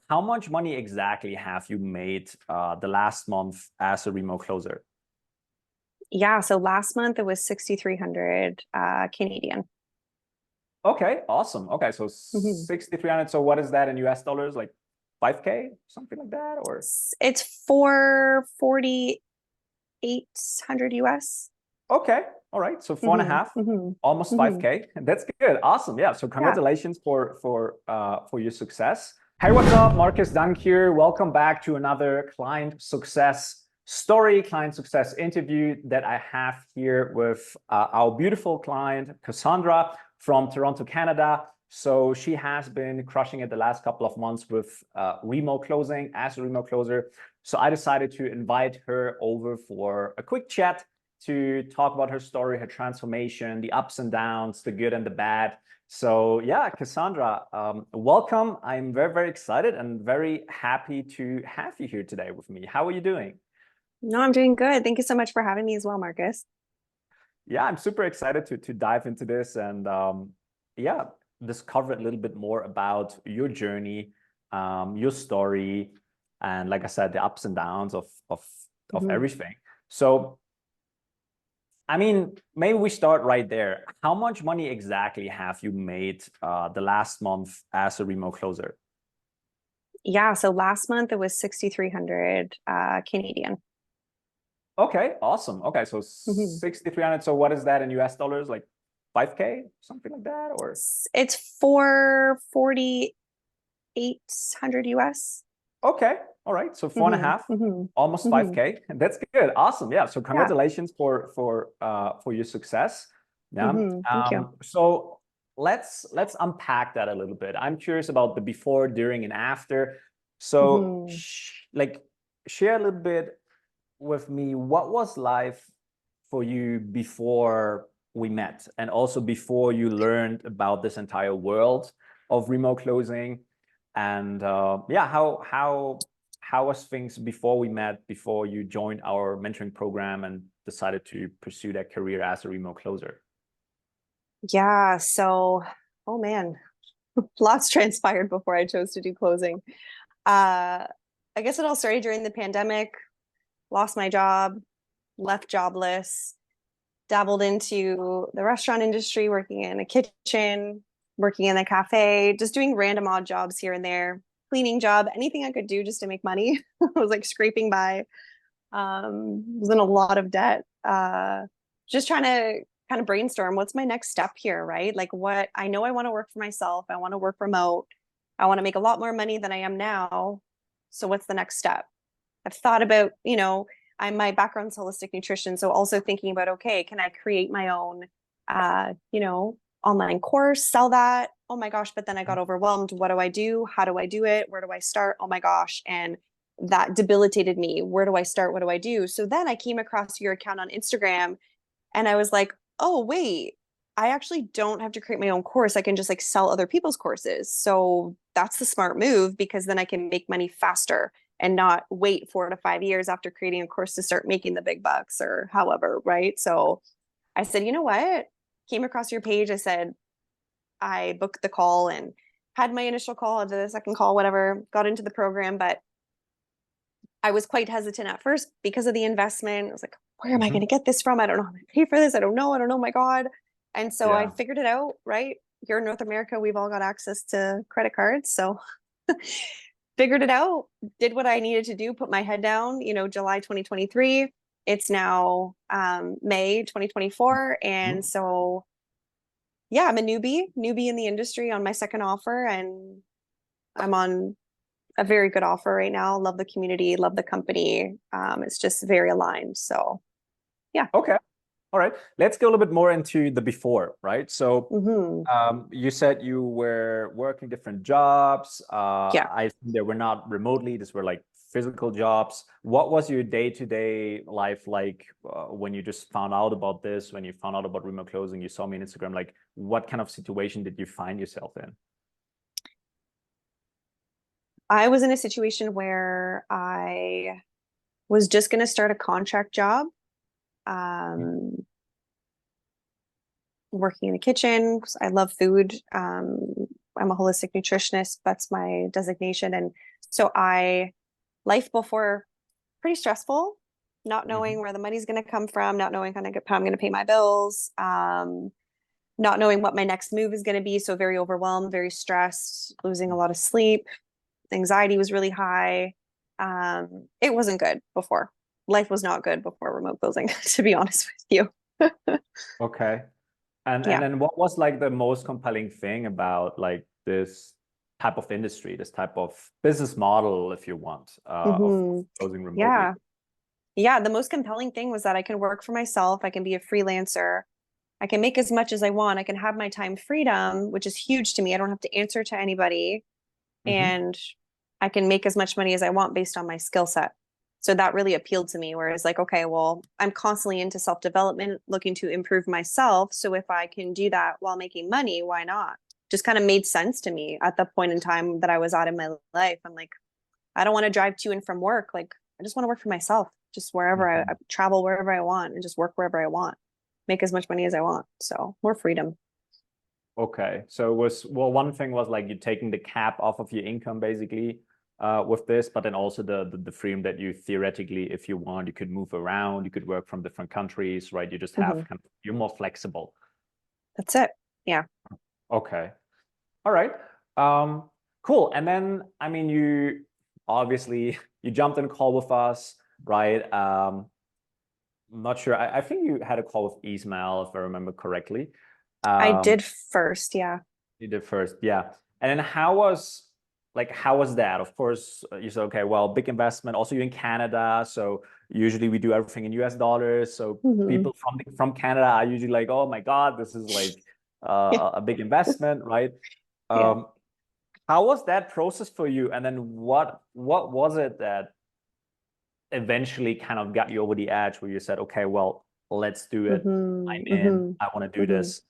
how much money exactly have you made the last month as a remote closer? Yeah, so last month it was 6,300 Canadian. Okay, awesome. Okay, so Mhm. 6,300. So what is that in US dollars? Like 5K, something like that, or? It's for 4,800 US. Okay, all right. So four and a Hmm. half, Hmm. almost Hmm. 5K. That's good. Awesome. Yeah. So Yeah. congratulations for your success. Hey, what's up? Markus Dunk here. Welcome back to another client success story, client success interview that I have here with our beautiful client, Cassaundra from Toronto, Canada. So she has been crushing it the last couple of months with remote closing as a remote closer. So I decided to invite her over for a quick chat to talk about her story, her transformation, the ups and downs, the good and the bad. So yeah, Cassaundra, welcome. I'm very, very excited and very happy to have you here today with me. How are you doing? No, I'm doing good. Thank you so much for having me as well, Marcus. Yeah, I'm super excited to dive into this and yeah, discover a little bit more about your journey, your story, and like I said, the ups and downs of Hmm. everything. So I mean, maybe we start right there. How much money exactly have you made the last month as a remote closer? Yeah, so last month it was 6,300 Canadian. Okay, awesome. Okay, so Hmm. 6,300. So what is that in US dollars? Like 5K, something like that, or? It's for 4,800 US. Okay, all right. So four and a Hmm. half, Hmm. almost Hmm. 5K. That's good. Awesome. Yeah. So Yeah. congratulations for your success. Yeah. Thank you. So let's unpack that a little bit. I'm curious about the before, during, and after. So Hmm. like share a little bit with me. What was life for you before we met, and also before you learned about this entire world of remote closing? And yeah, how was things before we met, before you joined our mentoring program and decided to pursue that career as a remote closer? Yeah, so oh man, lots transpired before I chose to do closing. Uh, I guess it all started during the pandemic, lost my job, left jobless, dabbled into the restaurant industry, working in a kitchen, working in a cafe, just doing random odd jobs here and there, cleaning job, anything I could do just to make money. I was like scraping by, was in a lot of debt. Just trying to kind of brainstorm what's my next step here, right? Like what I know I want to work for myself. I want to work remote. I want to make a lot more money than I am now. So what's the next step? I've thought about, my background's holistic nutrition. So also thinking about, okay, can I create my own, online course, sell that? Oh my gosh. But then I got overwhelmed. What do I do? How do I do it? Where do I start? Oh my gosh. And that debilitated me. Where do I start? What do I do? So then I came across your account on Instagram and I was like, oh, wait, I actually don't have to create my own course. I can just like sell other people's courses. So that's the smart move because then I can make money faster and not wait 4 to 5 years after creating a course to start making the big bucks or however. Right. So I said, you know what? Came across your page. I said, I booked the call and had my initial call, did the second call, whatever, got into the program. But I was quite hesitant at first because of the investment. I was like, where am I going Mhm. to get this from? I don't know how to pay for this. I don't know. I don't know. My God. And so I Yeah. figured it out, right? Here in North America, we've all got access to credit cards. So figured it out, did what I needed to do, put my head down, July 2023. It's now May 2024. And Mhm. so, yeah, I'm a newbie in the industry on my second offer. And I'm on a very good offer right now. Love the community, love the company. It's just very aligned. So yeah. Okay. All right. Let's go a little bit more into the before, right? So Hmm. you said you were working different jobs. Yeah. I think they were not remotely; these were like physical jobs. What was your day-to-day life like when you just found out about this? When you found out about remote closing, you saw me on Instagram. Like, what kind of situation did you find yourself in? I was in a situation where I was just going to start a contract job, um, working in the kitchen. I love food. I'm a holistic nutritionist. That's my designation. And So life before, pretty stressful, not knowing where the money's going to come from, not knowing how I'm going to pay my bills, not knowing what my next move is going to be. So very overwhelmed, very stressed, losing a lot of sleep. Anxiety was really high. It wasn't good before. Life was not good before remote closing, to be honest with you. Okay. And Yeah. then what was like the most compelling thing about like this type of industry, this type of business model, if you want, of hmm closing remotely? Yeah. Yeah. The most compelling thing was that I can work for myself. I can be a freelancer. I can make as much as I want. I can have my time freedom, which is huge to me. I don't have to answer to anybody. Mm-hmm. And I can make as much money as I want based on my skill set. So that really appealed to me, whereas like, okay, well, I'm constantly into self-development, looking to improve myself. So if I can do that while making money, why not? Just kind of made sense to me at the point in time that I was at in my life. I'm like, I don't want to drive to and from work. Like, I just want to work for myself, just wherever I travel, wherever I want, and just work wherever I want, make as much money as I want. So more freedom. Okay. So one thing was like you taking the cap off of your income basically with this, but then also the freedom that you theoretically, if you want, you could move around, you could work from different countries, right? You just have hmm you're more flexible. That's it. Yeah. Okay. All right. Cool. And then, I mean, you obviously you jumped in a call with us, right? I'm not sure. I think you had a call with Ismail, if I remember correctly. I Um, did first. Yeah. you did first, yeah. And then how was that? Of course, you said, okay, well, big investment. Also, you're in Canada, so usually we do everything in US dollars. So hmm people from Canada are usually like, oh my God, this is like Yeah. a big investment, right? Yeah. Um, how was that process for you? And then what was it that eventually kind of got you over the edge where you said, okay, well, let's do it. hmm I'm in. hmm I want to do hmm this.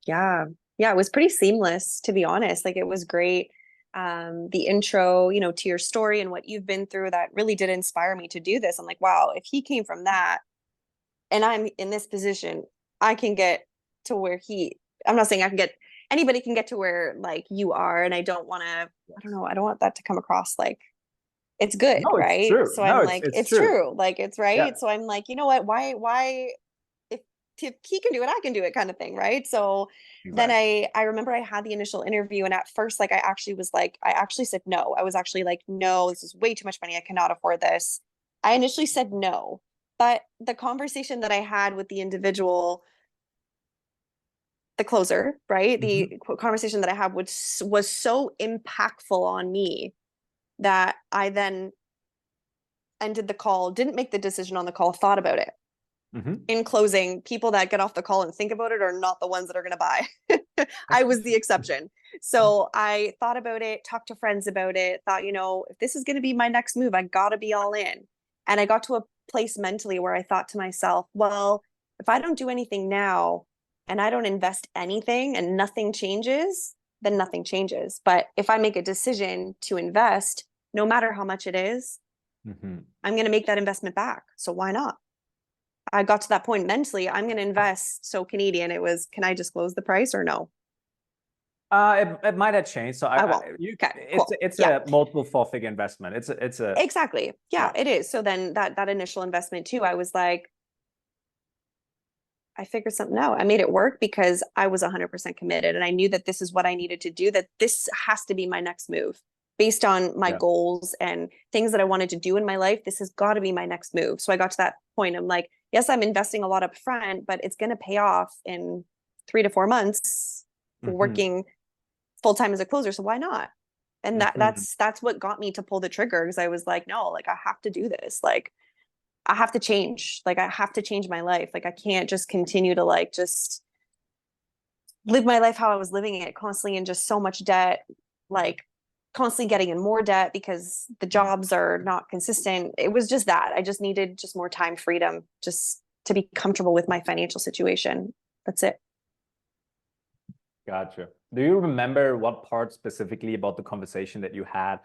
Yeah. Yeah. It was pretty seamless, to be honest. Like it was great. The intro, to your story and what you've been through, that really did inspire me to do this. I'm like, wow, if he came from that and I'm in this position, I can get to where I'm not saying I can get, anybody can get to where like you are. And I don't want to, I don't know, I don't want that to come across like it's good, No, it's right? true. So No, I'm like, it's it's true. true. Like it's Yeah. right. So I'm like, you know what? Why if if he can do it, I can do it kind of thing, right? So then Exactly. I remember I had the initial interview and at first like I actually said no. I was actually like, no, this is way too much money. I cannot afford this. I initially said no. But the conversation that I had with the individual, the closer, right? Hmm. The conversation that I had was so impactful on me that I then ended the call, didn't make the decision on the call, thought about it. Hmm. In closing, people that get off the call and think about it are not the ones that are going to buy. I was the exception. So I thought about it, talked to friends about it, thought, if this is going to be my next move, I got to be all in. And I got to a place mentally where I thought to myself, well, if I don't do anything now and I don't invest anything and nothing changes, then nothing changes. But if I make a decision to invest, no matter how much it is, Hmm. I'm going to make that investment back. So why not? I got to that point mentally. I'm going to invest. So Canadian, it was, can I disclose the price or no? It might have changed. So I won't. Okay, cool. it's Yeah, a multiple four-figure investment. It's a exactly. Yeah, yeah. it is. So then that initial investment too, I was like, I figured something out. I made it work because I was 100% committed and I knew that this is what I needed to do, that this has to be my next move based on my Yeah. goals and things that I wanted to do in my life. This has got to be my next move. So I got to that point. I'm like, yes, I'm investing a lot up front, but it's going to pay off in 3 to 4 months Hmm. working full time as a closer. So why not? And Hmm. that's what got me to pull the trigger because I was like, no, like I have to do this. Like I have to change. Like I have to change my life. Like I can't just continue to like just live my life how I was living it, constantly in just so much debt, like constantly getting in more debt because the jobs are not consistent. It was just that. I just needed just more time freedom, just to be comfortable with my financial situation. That's it. Gotcha. Do you remember what part specifically about the conversation that you had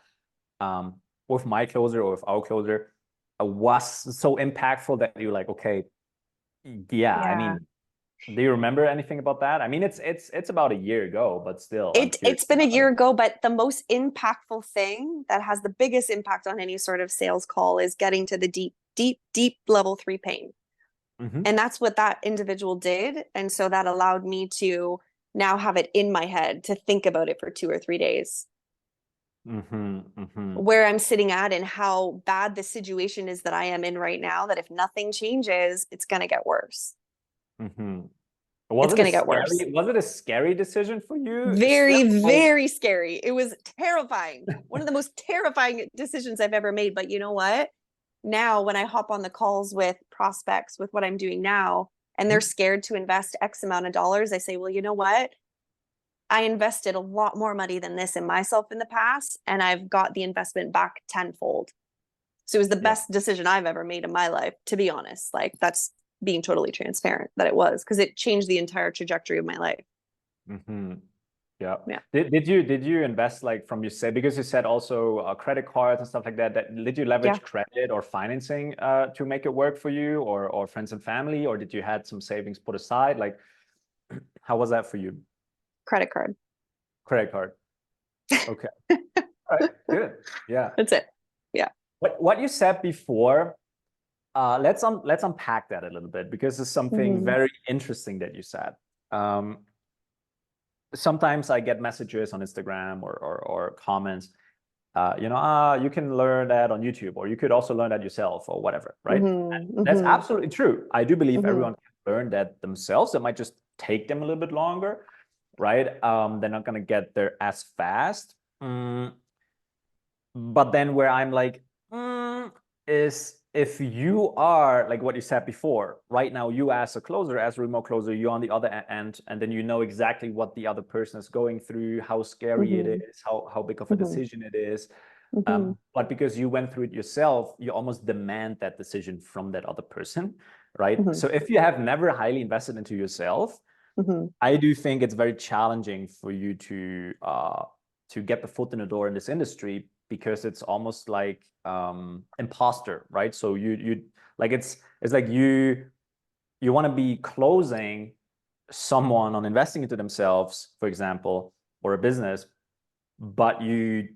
with my closer or with our closer was so impactful that you're like, okay, yeah, I Yeah. mean, Do you remember anything about that? I mean, it's about a year ago, but still, I'm curious It's been a about year it. ago, but the most impactful thing that has the biggest impact on any sort of sales call is getting to the deep level 3 pain. Mm-hmm. And that's what that individual did. And so that allowed me to now have it in my head to think about it for 2 or 3 days, Mm-hmm. Mm-hmm. where I'm sitting at and how bad the situation is that I am in right now, that if nothing changes, it's going to get worse. Mm-hmm. It's going to get worse. Was it a scary decision for you still? Very, very scary. It was terrifying. One of the most terrifying decisions I've ever made. But you know what? Now, when I hop on the calls with prospects with what I'm doing now, and they're scared to invest X amount of dollars, I say, well, you know what? I invested a lot more money than this in myself in the past, and I've got the investment back tenfold. So it was the Yeah. best decision I've ever made in my life, to be honest. Like, that's being totally transparent that it was, because it changed the entire trajectory of my life. Mm-hmm. Yeah. Yeah. Did you invest like from you said, because you said also credit cards and stuff like that, did you Yeah. leverage credit or financing to make it work for you, or friends and family, or did you had some savings put aside? Like, how was that for you? Credit card. Credit card. Okay. All right. Good. Yeah. That's it. Yeah. What you said before, let's unpack that a little bit, because it's something very interesting that you said. Sometimes I get messages on Instagram or comments, you can learn that on YouTube, or you could also learn that yourself, or whatever, right? That's absolutely true. I do believe everyone can learn that themselves. It might just take them a little bit longer, right? They're not going to get there as fast. But then where I'm like, is if you are like what you said before, right now, you as a closer, as a remote closer, you're on the other end, and then you know exactly what the other person is going through, how scary it is, how big of a decision it is. But because you went through it yourself, you almost demand that decision from that other person, right? So if you have never highly invested into yourself, I do think it's very challenging for you to get the foot in the door in this industry, because it's almost like imposter, right? So you like it's like you want to be closing someone on investing into themselves, for example, or a business, but you're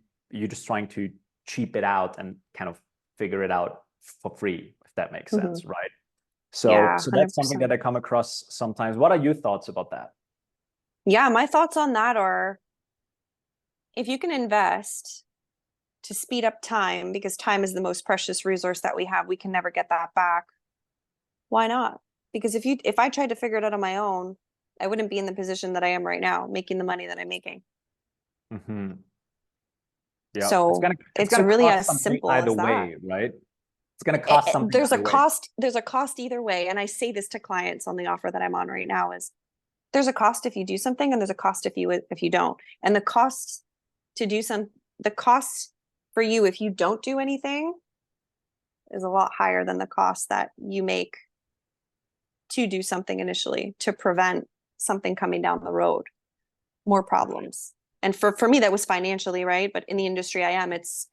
just trying to cheap it out and kind of figure it out for free, if that makes sense, right? So Yeah, that's something 100%. that I come across sometimes. What are your thoughts about that? Yeah, my thoughts on that are, if you can invest to speed up time, because time is the most precious resource that we have, we can never get that back. Why not? Because if I tried to figure it out on my own, I wouldn't be in the position that I am right now, making the money that I'm making. Yeah, So it's it's gonna really cost as something simple either as that. way, right? It's gonna cost something There's a either way. cost either way. And I say this to clients on the offer that I'm on right now is, there's a cost if you do something, and there's a cost if you don't. And the cost for you if you don't do anything is a lot higher than the cost that you make to do something initially, to prevent something coming down the road, more problems. And for me, that was financially, right? But in the industry I am, it's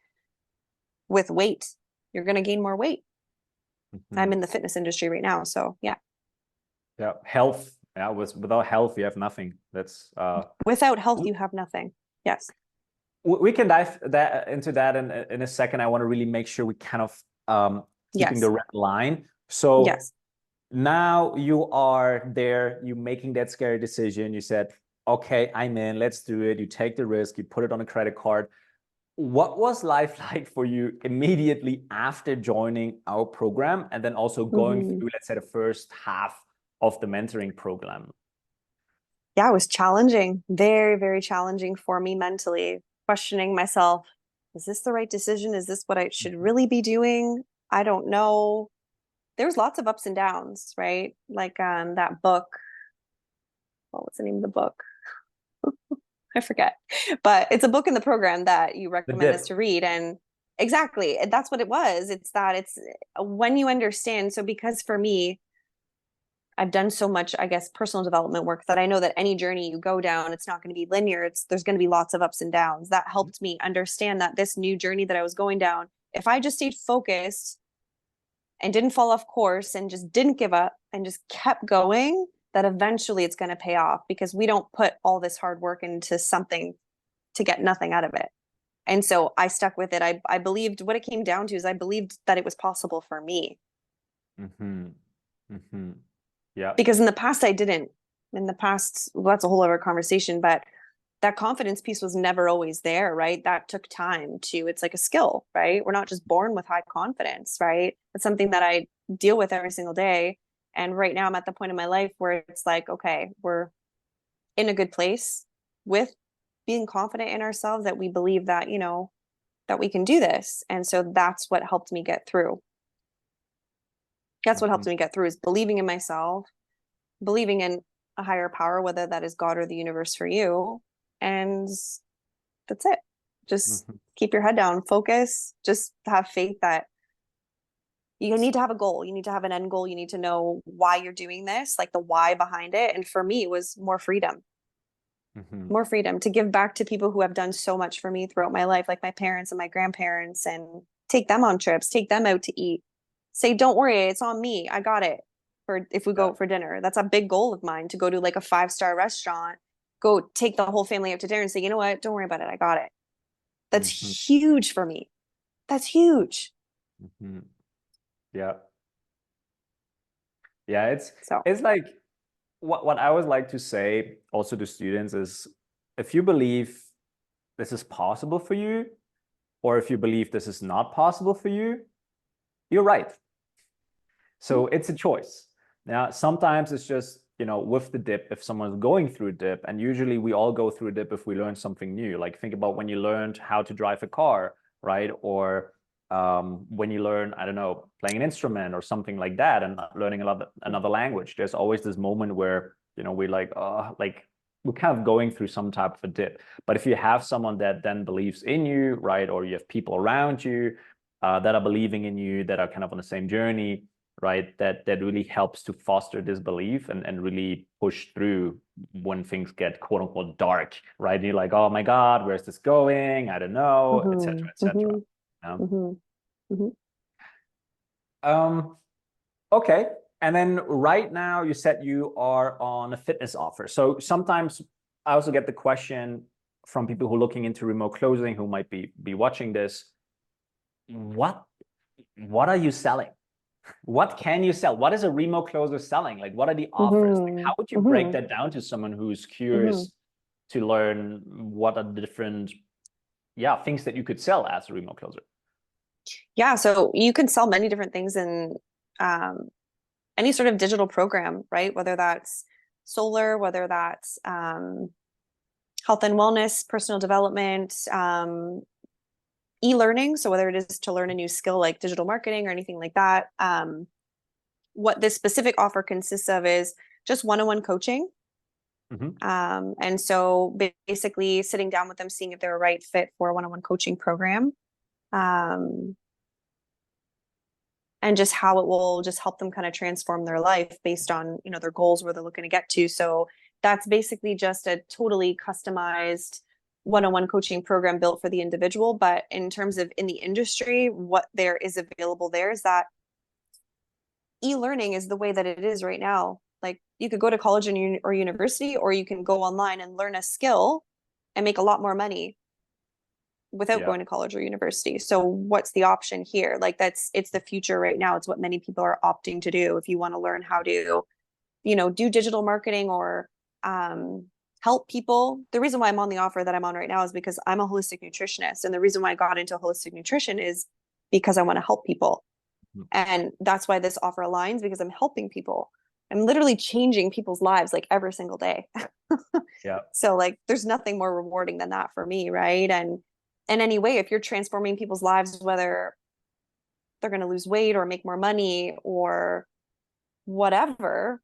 with weight. You're going to gain more weight. I'm in the fitness industry right now. So yeah. Yeah. Health. Yeah. Without health, you have nothing. That's Without health, you have nothing. Yes. we can dive into that in a second. I want to really make sure we kind of keeping the red line. So yes. Now you are there, you're making that scary decision. You said, okay, I'm in, let's do it. You take the risk, you put it on a credit card. What was life like for you immediately after joining our program, and then also going through, let's say, the first half of the mentoring program? Yeah, it was challenging, very, very challenging for me mentally, questioning myself. Is this the right decision? Is this what I should really be doing? I don't know. There's lots of ups and downs, right? Like that book. What's the name of the book? I forget. But it's a book in the program that you recommend us to read. And exactly, that's what it was. It's when you understand. So because for me, I've done so much, I guess, personal development work, that I know that any journey you go down, it's not going to be linear. There's going to be lots of ups and downs. That helped me understand that this new journey that I was going down, if I just stayed focused and didn't fall off course and just didn't give up and just kept going, that eventually it's going to pay off, because we don't put all this hard work into something to get nothing out of it. And so I stuck with it. I believed, what it came down to is I believed that it was possible for me. Mm-hmm. Mm-hmm. Yeah. Because in the past, I didn't. In the past, well, that's a whole other conversation, but that confidence piece was never always there, right? That took time to, it's like a skill, right? We're not just born with high confidence, right? It's something that I deal with every single day. And right now I'm at the point in my life where it's like, okay, we're in a good place with being confident in ourselves, that we believe that, you know, that we can do this. And so that's what helped me get through. That's what Mm-hmm. helped me get through, is believing in myself, believing in a higher power, whether that is God or the universe for you. And that's it. Just Mm-hmm. keep your head down, focus, just have faith that you need to have a goal. You need to have an end goal. You need to know why you're doing this, like the why behind it. And for me, it was Mm-hmm. more freedom to give back to people who have done so much for me throughout my life, like my parents and my grandparents, and take them on trips, take them out to eat, say, don't worry, it's on me. I got it. For if we go Yeah. out for dinner, that's a big goal of mine, to go to like a 5-star restaurant, go take the whole family out to dinner and say, you know what, don't worry about it. I got it. Mm-hmm. That's huge for me. That's huge. Mm-hmm. Yeah. Yeah. So, It's like what I always like to say also to students is, if you believe this is possible for you, or if you believe this is not possible for you, you're right. So it's a choice. Now, sometimes it's just, with the dip, if someone's going through a dip, and usually we all go through a dip if we learn something new. Like, think about when you learned how to drive a car, right? Or when you learn, I don't know, playing an instrument or something like that, and learning another language. There's always this moment where, we're like, oh, like we're kind of going through some type of a dip. But if you have someone that then believes in you, right? Or you have people around you that are believing in you, that are kind of on the same journey, right, that really helps to foster this belief and really push through when things get quote unquote dark, right? And you're like, oh my God, where's this going? I don't know, etc., etc. Um, okay. And then right now you said you are on a fitness offer. So sometimes I also get the question from people who are looking into remote closing, who might be watching this. What are you selling? What can you sell? What is a remote closer selling? Like, what are the offers? Like, how would you break that down to someone who's curious to learn what are the different, things that you could sell as a remote closer? yeah, so you can sell many different things in any sort of digital program, right? Whether that's solar, whether that's health and wellness, personal development, e-learning. So whether it is to learn a new skill like digital marketing or anything like that, what this specific offer consists of is just one-on-one coaching. And so basically sitting down with them, seeing if they're a right fit for a one-on-one coaching program. And just how it will just help them kind of transform their life based on, their goals, where they're looking to get to. So that's basically just a totally customized one-on-one coaching program built for the individual. But in terms of in the industry, what there is available there is that e-learning is the way that it is right now. Like, you could go to college or university, or you can go online and learn a skill and make a lot more money without going to college or university. So what's the option here? Like, it's the future right now. It's what many people are opting to do. If you want to learn how to, do digital marketing or help people. The reason why I'm on the offer that I'm on right now is because I'm a holistic nutritionist. And the reason why I got into holistic nutrition is because I want to help people. And that's why this offer aligns, because I'm helping people. I'm literally changing people's lives like every single day. So like, there's nothing more rewarding than that for me, right? And in any way, if you're transforming people's lives, whether they're going to lose weight or make more money or whatever,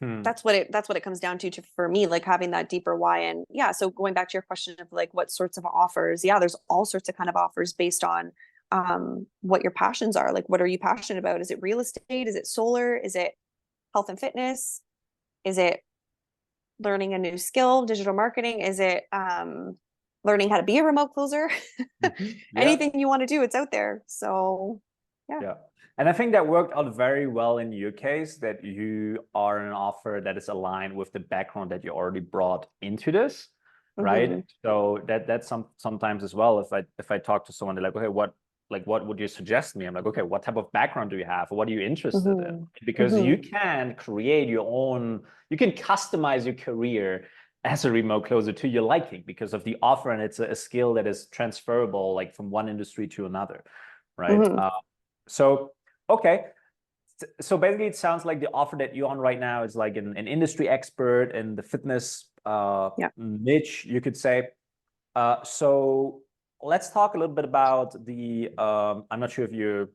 that's what it comes down to for me, like having that deeper why. And yeah, so going back to your question of like what sorts of offers, there's all sorts of kind of offers based on what your passions are. Like, what are you passionate about? Is it real estate? Is it solar? Is it health and fitness? Is it learning a new skill, digital marketing? Is it learning how to be a remote closer? Anything you want to do, it's out there. So Yeah. Yeah. And I think that worked out very well in your case, that you are an offer that is aligned with the background that you already brought into this, right? Hmm. So that's sometimes as well. If I talk to someone, they're like, okay, what would you suggest me? I'm like, okay, what type of background do you have? What are you interested in? Hmm. Because Hmm. you can create your own, you can customize your career as a remote closer to your liking because of the offer, and it's a skill that is transferable, like from one industry to another, right? Hmm. So, okay. So basically, it sounds like the offer that you're on right now is like an industry expert in the fitness Yeah. niche, you could say. So let's talk a little bit about the. I'm not sure if you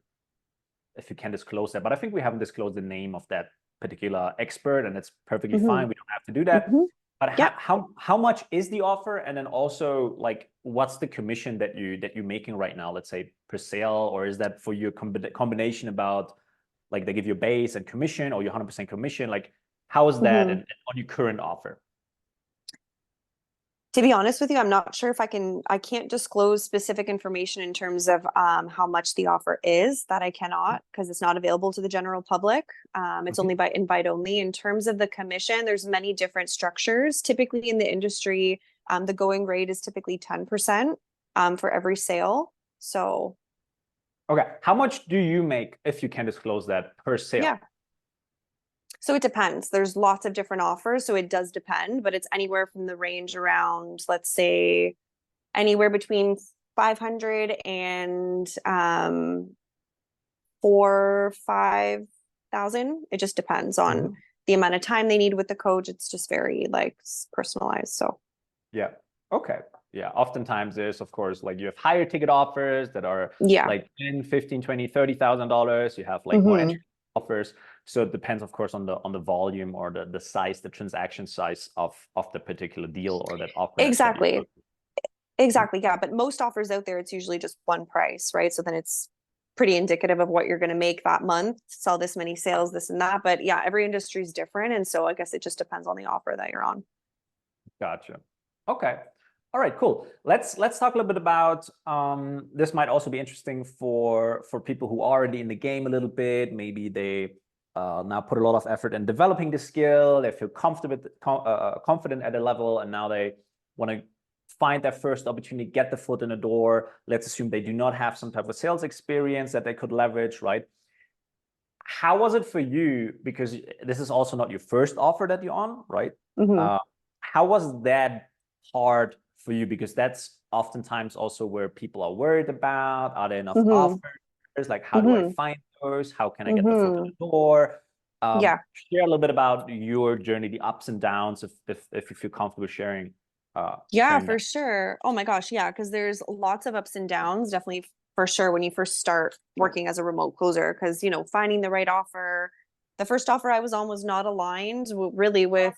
can disclose that, but I think we haven't disclosed the name of that particular expert, and it's perfectly Hmm. fine. We don't have to do that. Hmm. But Yeah. how much is the offer, and then also like what's the commission that you're making right now? Let's say per sale, or is that for your combination about like they give you a base and commission, or your 100% commission? Like how is that Hmm. on your current offer? To be honest with you, I'm not sure if I can't disclose specific information in terms of how much the offer is. That I cannot, because it's not available to the general public. It's Mhm. only by invite only. In terms of the commission, there's many different structures. Typically in the industry, the going rate is typically 10% for every sale. So Okay, how much do you make, if you can disclose that, per sale? yeah. So it depends. There's lots of different offers, so it does depend, but it's anywhere from the range around, let's say, anywhere between 500 and 4, 5,000. It just depends on Mhm. the amount of time they need with the coach. It's just very like personalized. So Yeah. Okay. Yeah. Oftentimes there's, of course, like you have higher ticket offers that are yeah. like 10, 15, 20, $30,000. You have like more Hmm. entry offers. So it depends, of course, on the volume or the size, the transaction size of the particular deal or that offer that you Exactly. took. Exactly. Yeah. But most offers out there, it's usually just one price, right? So then it's pretty indicative of what you're going to make that month, sell this many sales, this and that. But yeah, every industry is different. And so I guess it just depends on the offer that you're on. Gotcha. Okay. All right, cool. Let's talk a little bit about this might also be interesting for people who are already in the game a little bit. Maybe they now put a lot of effort in developing the skill. They feel comfortable, confident at a level, and now they want to find their first opportunity, get the foot in the door. Let's assume they do not have some type of sales experience that they could leverage, right? How was it for you? Because this is also not your first offer that you're on, right? Hmm. Uh, how was that hard for you? Because that's oftentimes also where people are worried about. Are there enough Hmm. offers? Like, how do I Hmm. find those? How can I get the foot in Hmm. the door? Yeah. Share a little bit about your journey, the ups and downs, if you feel comfortable Yeah, sharing for that. sure. Oh my gosh, yeah, because there's lots of ups and downs, definitely for sure when you first start working as a remote closer. Because finding the right offer, the first offer I was on was not aligned really with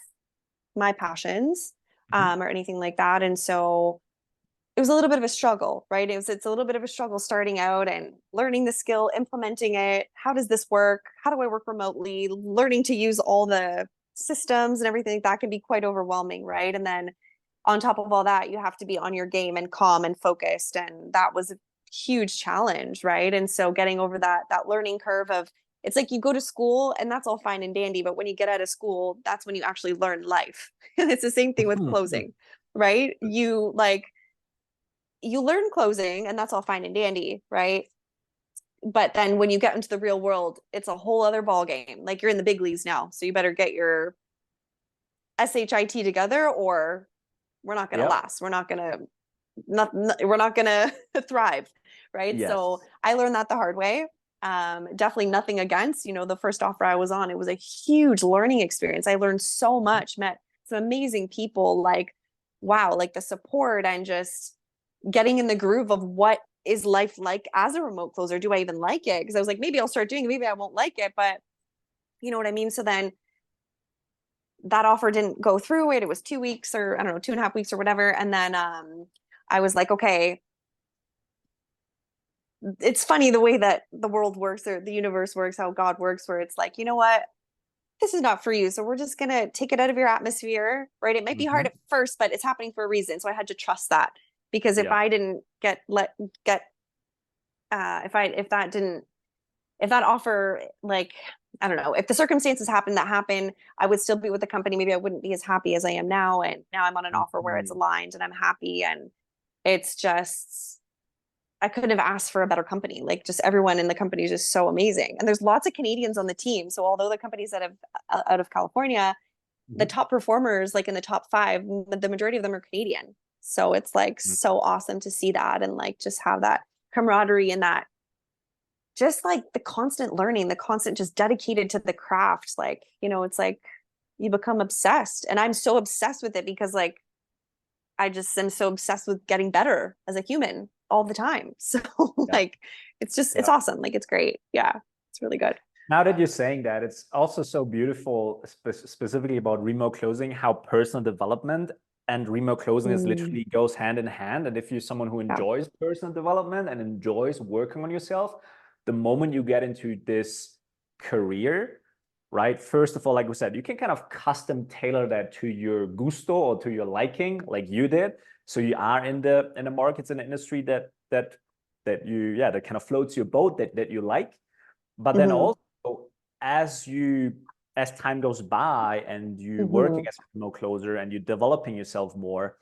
my passions, Mhm. or anything like that, and so it was a little bit of a struggle, right? It's a little bit of a struggle starting out and learning the skill, implementing it. How does this work? How do I work remotely? Learning to use all the systems and everything that can be quite overwhelming, right? And then on top of all that, you have to be on your game and calm and focused. And that was a huge challenge, right? And so getting over that learning curve of it's like you go to school and that's all fine and dandy, but when you get out of school, that's when you actually learn life. And it's the same thing with closing, right? You learn closing and that's all fine and dandy, right? But then when you get into the real world, it's a whole other ball game. Like you're in the big leagues now, so you better get your SHIT together, or we're not going to Yep. last. We're not going to thrive, right? So Yes. I learned that the hard way. Definitely nothing against, the first offer I was on. It was a huge learning experience. I learned so much, met some amazing people. Like, wow, like the support and just getting in the groove of what is life like as a remote closer. Do I even like it? Because I was like, maybe I'll start doing it, maybe I won't like it, but you know what I mean? So then that offer didn't go through. It was 2 weeks, or I don't know, 2.5 weeks or whatever. And then I was like, okay, it's funny the way that the world works or the universe works, how God works, where it's like, you know what? This is not for you. So we're just going to take it out of your atmosphere, right? It might be hard Mhm. at first, but it's happening for a reason. So I had to trust that, because if Yeah. I didn't get, if that didn't if that offer, like, I don't know, if the circumstances that happen, I would still be with the company. Maybe I wouldn't be as happy as I am now. And now I'm on an offer where it's Mhm. aligned and I'm happy. And it's just, I couldn't have asked for a better company. Like, just everyone in the company is just so amazing. And there's lots of Canadians on the team. So although the company's out of California, the Mhm. top performers, like in the top five, the majority of them are Canadian. So it's like so awesome to see that, and like just have that camaraderie and that, just like the constant learning, the constant just dedicated to the craft. Like, it's like you become obsessed. And I'm so obsessed with it because like I just am so obsessed with getting better as a human all the time. So Yeah. like it's Yeah. awesome. Like it's great. Yeah. It's really good. Now that you're saying that, it's also so beautiful, specifically about remote closing, how personal development and remote closing is Mm, literally goes hand in hand. And if you're someone who yeah. enjoys personal development and enjoys working on yourself, the moment you get into this career, right? First of all, like we said, you can kind of custom tailor that to your gusto or to your liking, like you did. So you are in the markets in the industry that you, yeah, that kind of floats your boat, that you like. But then Hmm. also, as you as time goes by and you working Hmm. as a remote closer and you're developing yourself more,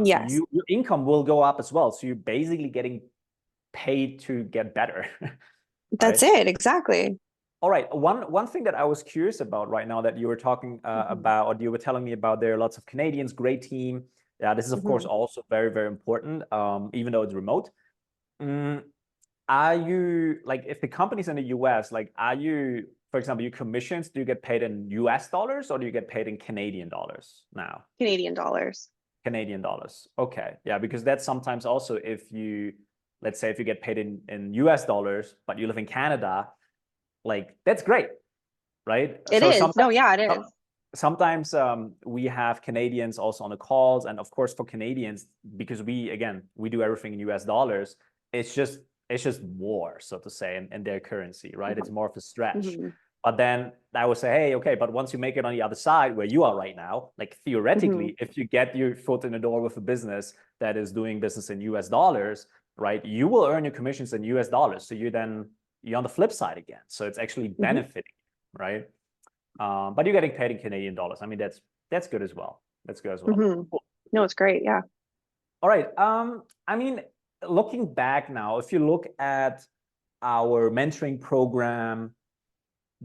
Yes. your income will go up as well. So you're basically getting paid to get better, That's right? it. Exactly. All right. One thing that I was curious about right now that you were talking Hmm. about, or you were telling me about, there are lots of Canadians, great team. Yeah, this is of course Hmm. also very, very important, even though it's remote. Mm, are you like, if the company's in the US, like, are you, for example, your commissions, do you get paid in US dollars or do you get paid in Canadian dollars now? Canadian dollars. Canadian dollars. Okay. Yeah, because that's sometimes also, if you, let's say if you get paid in US dollars, but you live in Canada, like that's great, right? It So is. No, sometimes yeah, it is. sometimes we have Canadians also on the calls, and of course for Canadians, because we do everything in US dollars, it's just war, so to say, in their currency, right? It's Hmm. more of a stretch. Hmm. But then I would say, hey, okay, but once you make it on the other side where you are right now, like Hmm. theoretically, if you get your foot in the door with a business that is doing business in US dollars, right, you will earn your commissions in US dollars. So you're on the flip side again. So it's actually Hmm. benefiting, right? But you're getting paid in Canadian dollars. I mean, that's good as well. That's good as well. Hmm. Cool. No, it's great. Yeah. All right. I mean, looking back now, if you look at our mentoring program,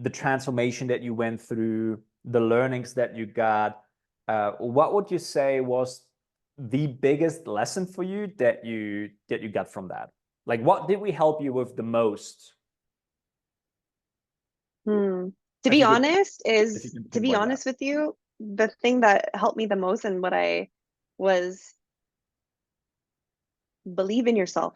the transformation that you went through, the learnings that you got, what would you say was the biggest lesson for you that you got from that? Like, what did we help you with the most? Hmm. To If be you could, honest, if you is can to be pinpoint that. honest with you, the thing that helped me the most and what I was, believe in yourself.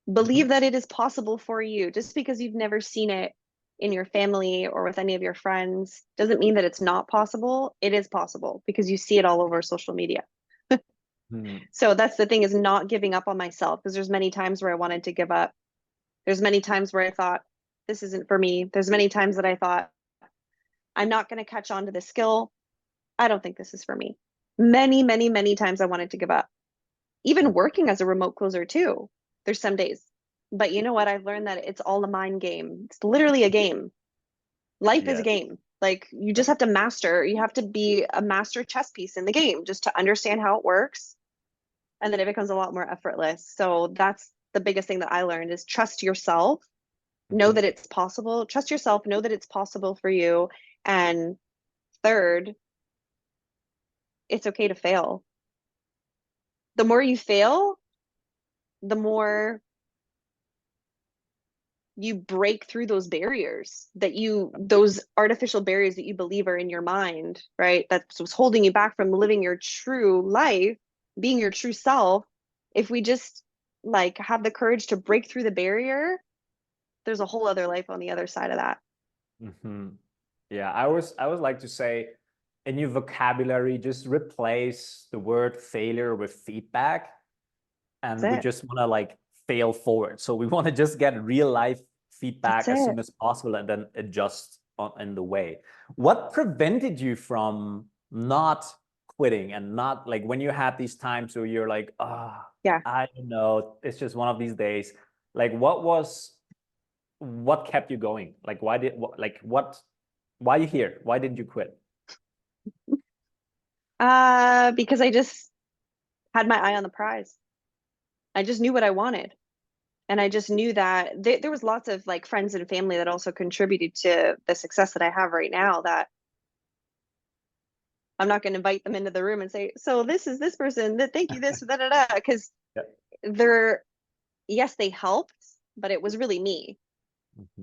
Mhm. Believe that it is possible for you. Just because you've never seen it in your family or with any of your friends doesn't mean that it's not possible. It is possible because you see it all over social media. Mhm. So that's the thing, is not giving up on myself, because there's many times where I wanted to give up. There's many times where I thought this isn't for me. There's many times that I thought I'm not going to catch on to this skill. I don't think this is for me. Many, many, many times I wanted to give up. Even working as a remote closer too. There's some days. But you know what? I've learned that it's all a mind game. It's literally a game. Life is a Yeah. game. Like, you just have to master, you have to be a master chess piece in the game just to understand how it works. And then it becomes a lot more effortless. So that's the biggest thing that I learned, is trust yourself, know Mhm. that it's possible. Trust yourself, know that it's possible for you. And third, it's okay to fail. The more you fail, the more you break through those barriers, those artificial barriers that you believe are in your mind, right? That's what's holding you back from living your true life, being your true self. If we just like have the courage to break through the barrier, there's a whole other life on the other side of that. Mhm. Yeah, I was like to say, in your vocabulary, just replace the word failure with feedback, and we That's it. just want to like fail forward. So we want to just get real life That's feedback as it. soon as possible and then adjust in the way. What prevented you from not quitting, and not like when you had these times where you're like, ah, Yeah. I don't know, it's just one of these days. Like, what was what kept you going? Like, why are you here? Why didn't you quit? Because I just had my eye on the prize. I just knew what I wanted. And I just knew that there was lots of like friends and family that also contributed to the success that I have right now, that I'm not going to invite them into the room and say, so this is this person that thank you this da da da, because Yeah. they're, yes, they helped, but it was really me.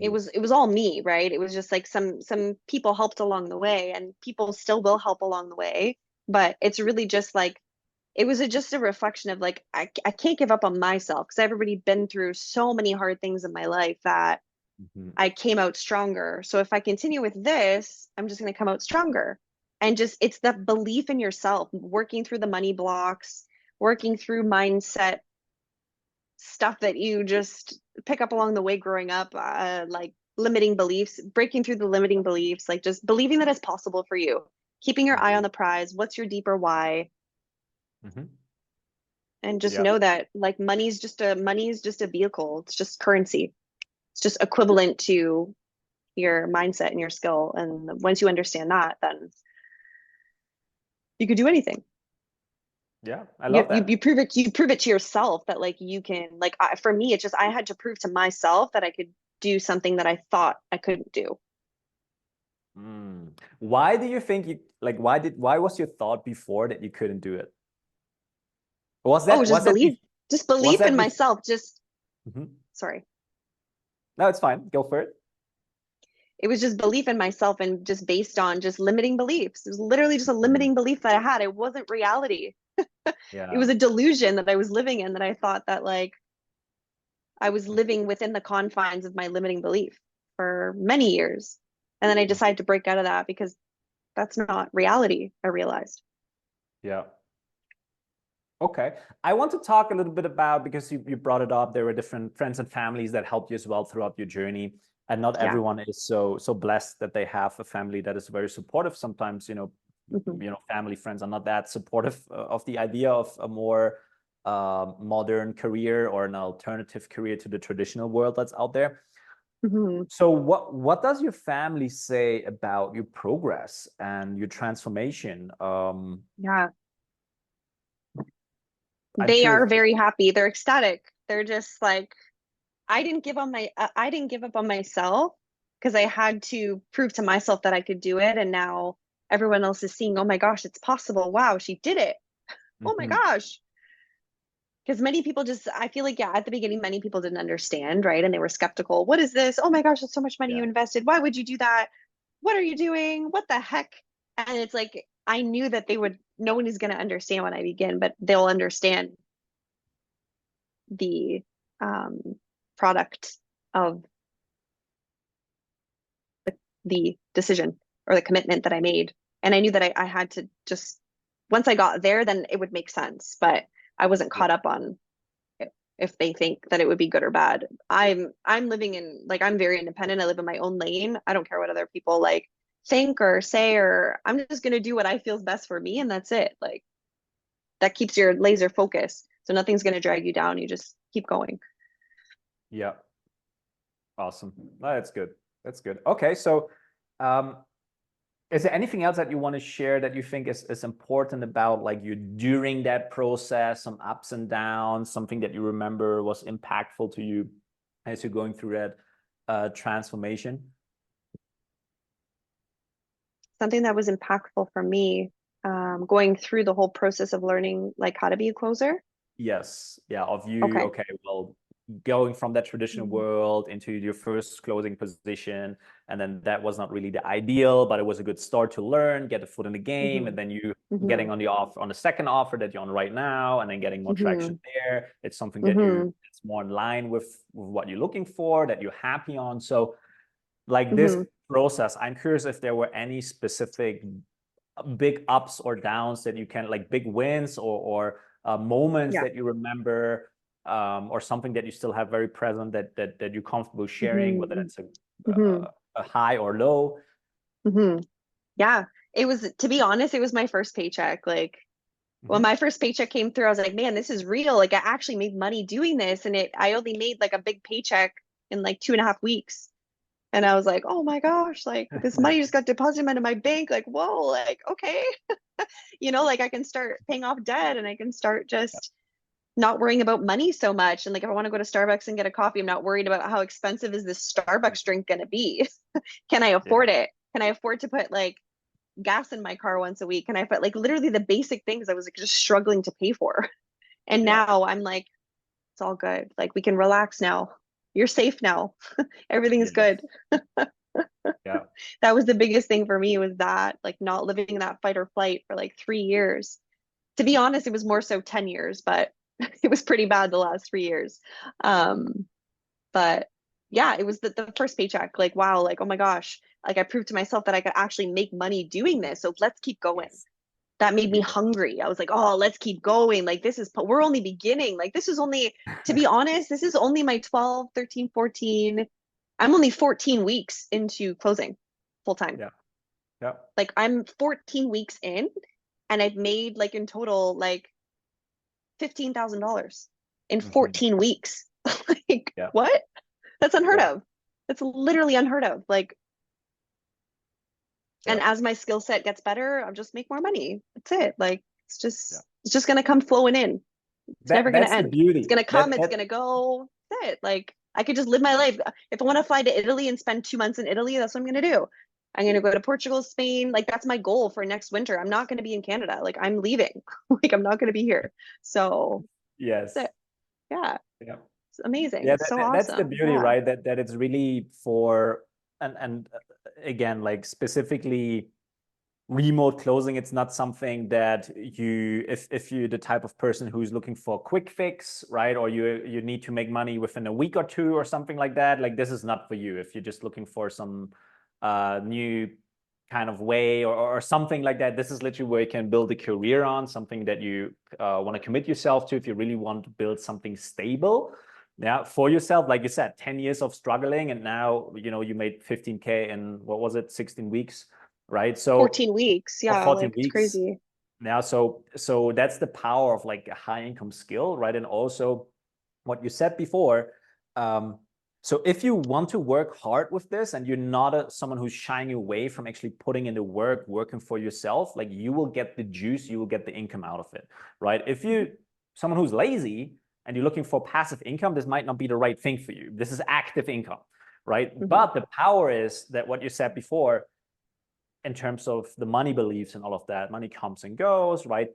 It Mhm. was all me, right? It was just like some people helped along the way, and people still will help along the way, but it's really just like it was just a reflection of like I can't give up on myself, because I've already been through so many hard things in my life that Mhm. I came out stronger. So if I continue with this, I'm just going to come out stronger. And just it's the belief in yourself, working through the money blocks, working through mindset stuff that you just pick up along the way growing up, like limiting beliefs, breaking through the limiting beliefs, like just believing that it's possible for you, keeping your eye on Mhm. the prize. What's your deeper why? Mhm. And just Yeah. know that like money is just a vehicle. It's just currency. It's just equivalent to your mindset and your skill. And once you understand that, then you could do anything. Yeah. I love that. You prove it to yourself that like you can like for me it's just I had to prove to myself that I could do something that I thought I couldn't do. Mm. Why do you think you like? Why was your thought before that you couldn't do it? Was Oh, that was that be, just was belief in that be, myself. Just Mhm. sorry. No, it's fine. Go for it. It was just belief in myself and just based on just limiting beliefs. It was literally just a Mhm. limiting belief that I had. It wasn't reality. It Yeah. was a delusion that I was living in, that I thought that like I was living within the confines of my limiting belief for many years. And then I Mhm. decided to break out of that because that's not reality, I realized. Yeah. Okay. I want to talk a little bit about, because you brought it up, there were different friends and families that helped you as well throughout your journey. And not Yeah. everyone is so blessed that they have a family that is very supportive. Sometimes, Hmm. family, friends are not that supportive of the idea of a more modern career or an alternative career to the traditional world that's out there. Hmm. So what does your family say about your progress and your transformation? Yeah. I'm They are curious. very happy. They're ecstatic. They're just like, I didn't give up on myself because I had to prove to myself that I could do it. And now everyone else is seeing, oh my gosh, it's possible. Wow, she did it. Oh my Mhm. gosh. Because many people just, I feel like, yeah, at the beginning, many people didn't understand, right? And they were skeptical. What is this? Oh my gosh, that's so much money you Yeah. invested. Why would you do that? What are you doing? What the heck? And it's like, I knew that no one is going to understand when I begin, but they'll understand the um, product of the decision or the commitment that I made. And I knew that I had to just, once I got there, then it would make sense. But I wasn't Yeah. caught up on if they think that it would be good or bad. I'm living in like I'm very independent. I live in my own lane. I don't care what other people like think or say, or I'm just gonna do what I feel is best for me, and that's it. Like that keeps your laser focus. So nothing's gonna drag you down. You just keep going. Yeah. Awesome. No, that's good. That's good. Okay. So, um, is there anything else that you want to share that you think is important about like you during that process, some ups and downs, something that you remember was impactful to you as you're going through that transformation? Something that was impactful for me, going through the whole process of learning like how to be a closer. Yes. Yeah. Of you. Okay. Okay. Well, going from that traditional Mhm. world into your first closing position, and then that was not really the ideal, but it was a good start to learn, get a foot in the game, and Mhm. then you getting Mhm. on the second offer that you're on right now, and then getting more traction Mhm. there. It's something that Mhm. it's more in line with what you're looking for, that you're happy on. So, like this Mhm. process, I'm curious if there were any specific big ups or downs that you can like big wins or moments Yeah. that you remember, or something that you still have very present that you're comfortable sharing, whether Mhm. that's Mhm. a high or low. Mhm. Yeah. It was, to be honest, it was my first paycheck. Like when Mhm. my first paycheck came through, I was like, man, this is real. Like I actually made money doing this. And I only made like a big paycheck in like 2.5 weeks. And I was like, oh my gosh, like this money just got deposited into my bank. Like, whoa, like, okay. Like I can start paying off debt and I can start just not worrying about money so much. And like if I want to go to Starbucks and get a coffee, I'm not worried about how expensive is this Starbucks drink going to be. Can I afford it? Can I afford to put like gas in my car once a week? Can I put like literally the basic things I was like just struggling to pay for? And now I'm like, it's all good. Like we can relax now. You're safe now. Everything's good. Yeah. That was the biggest thing for me, was that like not living that fight or flight for like 3 years. To be honest, it was more so 10 years, but it was pretty bad the last 3 years. But yeah, it was the first paycheck. Like, wow, like, oh my gosh, like I proved to myself that I could actually make money doing this. So let's keep going. Yes. That made me hungry. I was like, oh, let's keep going. Like, we're only beginning. Like, this is only, to be honest, this is only my 12, 13, 14. I'm only 14 weeks into closing full time. Yeah. Yeah. Like, I'm 14 weeks in and I've made like in total, like $15,000 in 14 weeks. Like, what? That's unheard of. That's literally unheard of. Like, and as my skill set gets better, I'll just make more money. That's it. Like, it's just gonna come flowing in. It's never gonna That's the end. beauty. It's gonna come, it's gonna go. That's it. Like, I could just live my life. If I want to fly to Italy and spend 2 months in Italy, that's what I'm gonna do. I'm gonna go to Portugal, Spain. Like, that's my goal for next winter. I'm not gonna be in Canada. Like, I'm leaving. Like, I'm not gonna be here. So Yes. that's it. Yeah. Yeah. It's amazing. Yeah, It's so that's the awesome. beauty, Yeah. right? That it's really for, and again, like specifically remote closing, it's not something that if you're the type of person who's looking for a quick fix, right? Or you need to make money within a week or two or something like that, like this is not for you. If you're just looking for some new kind of way or something like that, this is literally where you can build a career on, something that you want to commit yourself to if you really want to build something stable. Yeah, for yourself, like you said, 10 years of struggling, and now you made 15K in, what was it, 16 weeks, right? So 14 weeks. or Yeah, 14 like it's weeks. crazy. Yeah, so that's the power of like a high income skill, right? And also what you said before, so if you want to work hard with this and you're not someone who's shying away from actually putting in the work, working for yourself, like you will get the juice, you will get the income out of it, right? If you someone who's lazy and you're looking for passive income, this might not be the right thing for you. This is active income, right? But the power is that what you said before, in terms of the money beliefs and all of that, money comes and goes, right?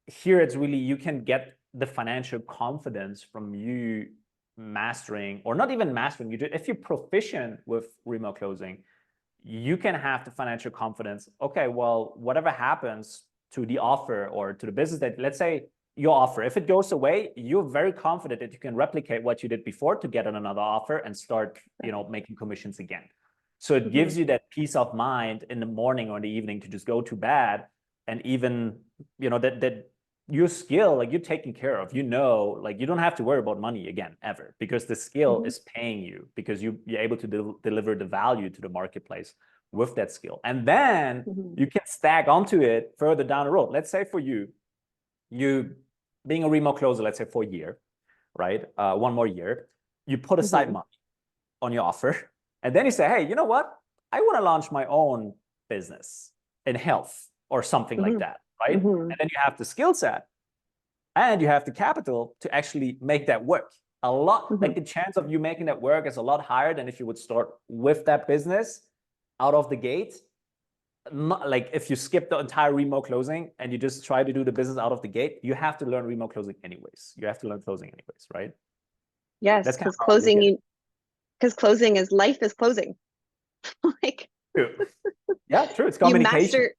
Here it's really, you can get the financial confidence from you mastering, or not even mastering, if you're proficient with remote closing, you can have the financial confidence. Okay, well, whatever happens to the offer or to the business, that, let's say your offer, if it goes away, you're very confident that you can replicate what you did before to get on another offer and start, making commissions again. So it gives you that peace of mind in the morning or in the evening to just go to bed, and even, that your skill, like, you're taken care of, like, you don't have to worry about money again, ever, because the skill is paying you, because you're able to deliver the value to the marketplace with that skill. And then you can stack onto it further down the road. Let's say for you being a remote closer, let's say for a year, right? One more year, you put aside money on your offer. And then you say, hey, you know what? I want to launch my own business in health or something like that, right? And then you have the skill set and you have the capital to actually make that work. A lot, like the chance of you making that work is a lot higher than if you would start with that business out of the gate. Not, like, if you skip the entire remote closing and you just try to do the business out of the gate, you have to learn remote closing anyways. You have to learn closing anyways, right? Yes, because closing, life is closing. Like, true. Yeah, true. It's you communication. master,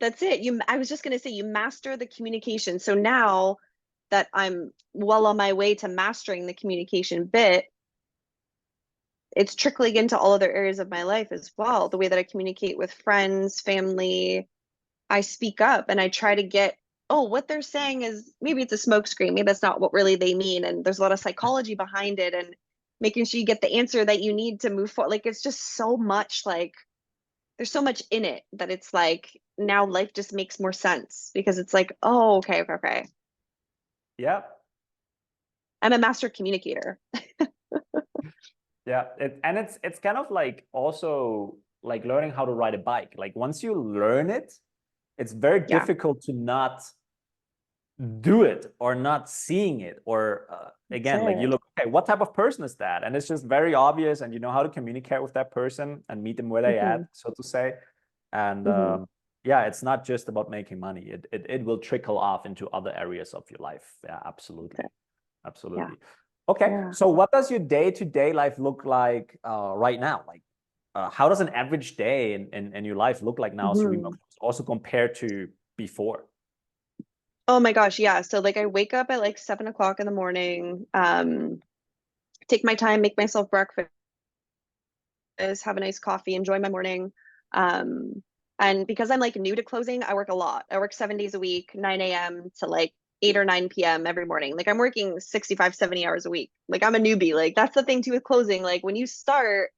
that's it. I was just going to say, you master the communication. So now that I'm well on my way to mastering the communication bit, it's trickling into all other areas of my life as well. The way that I communicate with friends, family, I speak up and I try to get, oh, what they're saying is, maybe it's a smokescreen. Maybe that's not what really they mean. And there's a lot of psychology behind it, and making sure you get the answer that you need to move forward. Like, it's just so much, like, there's so much in it that it's like, now life just makes more sense, because it's like, oh, okay. Yeah. I'm a master communicator. Yeah, and it's kind of like also like learning how to ride a bike. Like once you learn it, it's very Yeah. difficult to not do it or not seeing it. Or That's again, like you it. look, okay, what type of person is that? And it's just very obvious, and you know how to communicate with that person and meet them where they Hmm. at, so to say. And Hmm. yeah, it's not just about making money. It will trickle off into other areas of your life. Yeah, absolutely. Yeah. Absolutely. Okay, Yeah. so what does your day-to-day life look like right now? Like, how does an average day in your life look like now as a remote, Hmm. also compared to before? Oh my gosh, yeah. So like I wake up at like 7 o'clock in the morning, take my time, make myself breakfast, have a nice coffee, enjoy my morning. Um, and because I'm like new to closing, I work a lot. I work 7 days a week, 9 a.m. to like 8 or 9 p.m. every morning. Like I'm working 65, 70 hours a week. Like I'm a newbie. Like that's the thing too with closing. Like when you start,